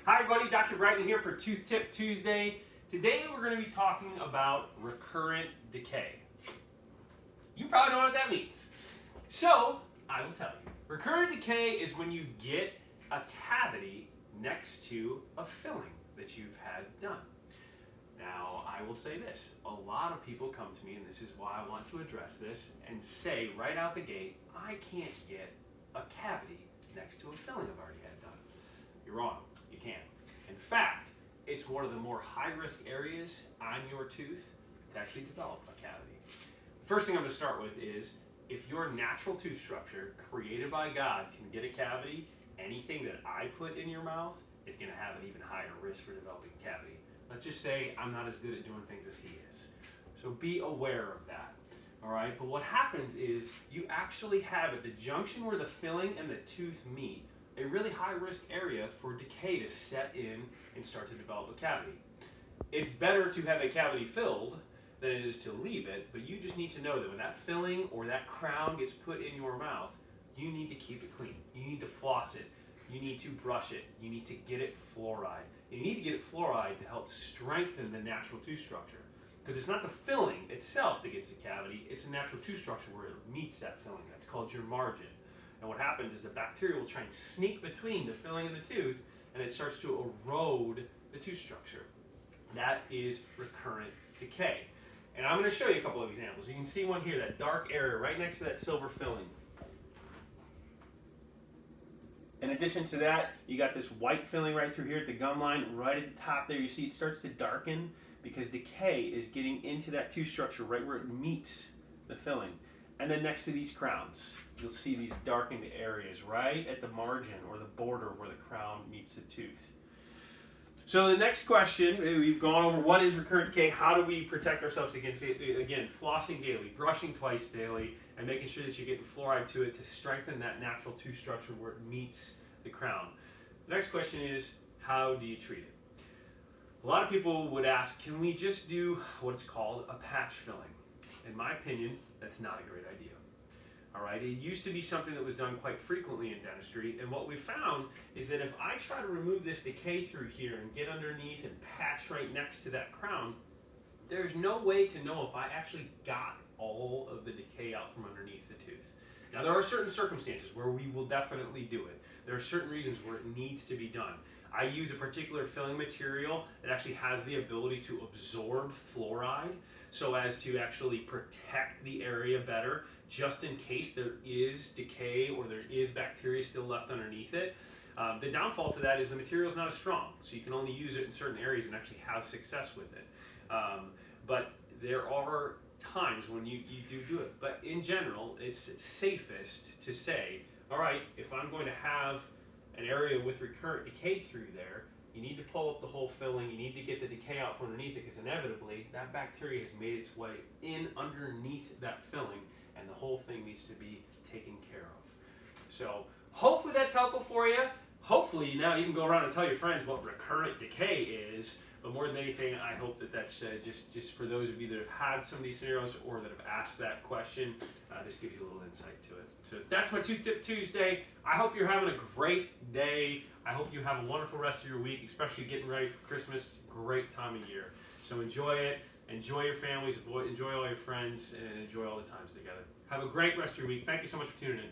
Hi everybody, Dr. Bryton here for Tooth Tip Tuesday. Today we're going to be talking about recurrent decay. You probably know what that means. So, I will tell you. Recurrent decay is when you get a cavity next to a filling that you've had done. Now, I will say this. A lot of people come to me, and this is why I want to address this, and say right out the gate, I can't get a cavity next to a filling I've already had done. You're wrong. You can't. In fact, it's one of the more high-risk areas on your tooth to actually develop a cavity. First thing I'm going to start with is, if your natural tooth structure, created by God, can get a cavity, anything that I put in your mouth is going to have an even higher risk for developing a cavity. Let's just say I'm not as good at doing things as he is. So be aware of that. All right? But what happens is you actually have at the junction where the filling and the tooth meet a really high-risk area for decay to set in and start to develop a cavity. It's better to have a cavity filled than it is to leave it, but you just need to know that when that filling or that crown gets put in your mouth, you need to keep it clean. You need to floss it. You need to brush it. You need to get it fluoride. You need to get it fluoride to help strengthen the natural tooth structure. Because it's not the filling itself that gets the cavity, it's the natural tooth structure where it meets that filling. That's called your margin. And what happens is the bacteria will try and sneak between the filling and the tooth, and it starts to erode the tooth structure. That is recurrent decay. And I'm going to show you a couple of examples. You can see one here, that dark area right next to that silver filling. In addition to that, you got this white filling right through here at the gum line. Right at the top there, you see it starts to darken because decay is getting into that tooth structure right where it meets the filling. And then next to these crowns, you'll see these darkened areas right at the margin or the border where the crown meets the tooth. So the next question, we've gone over what is recurrent decay, how do we protect ourselves against it? Again, flossing daily, brushing twice daily, and making sure that you're getting fluoride to it to strengthen that natural tooth structure where it meets the crown. The next question is, how do you treat it? A lot of people would ask, can we just do what's called a patch filling? In my opinion, that's not a great idea. All right, it used to be something that was done quite frequently in dentistry, and what we found is that if I try to remove this decay through here and get underneath and patch right next to that crown, there's no way to know if I actually got all of the decay out from underneath the tooth. Now, there are certain circumstances where we will definitely do it. There are certain reasons where it needs to be done. I use a particular filling material that actually has the ability to absorb fluoride so as to actually protect the area better, just in case there is decay or there is bacteria still left underneath it. The downfall to that is the material is not as strong, so you can only use it in certain areas and actually have success with it. But there are times when you do it. But in general, it's safest to say, all right, if I'm going to have an area with recurrent decay through there, you need to pull up the whole filling, you need to get the decay out from underneath it, because inevitably that bacteria has made its way in underneath that filling, and the whole thing needs to be taken care of. So hopefully that's helpful for you. Hopefully now you can go around and tell your friends what recurrent decay is. But more than anything, I hope that that's just for those of you that have had some of these scenarios or that have asked that question, this gives you a little insight to it. So that's my Tooth Tip Tuesday. I hope you're having a great day. I hope you have a wonderful rest of your week, especially getting ready for Christmas. Great time of year. So enjoy it. Enjoy your families. Enjoy all your friends. And enjoy all the times together. Have a great rest of your week. Thank you so much for tuning in.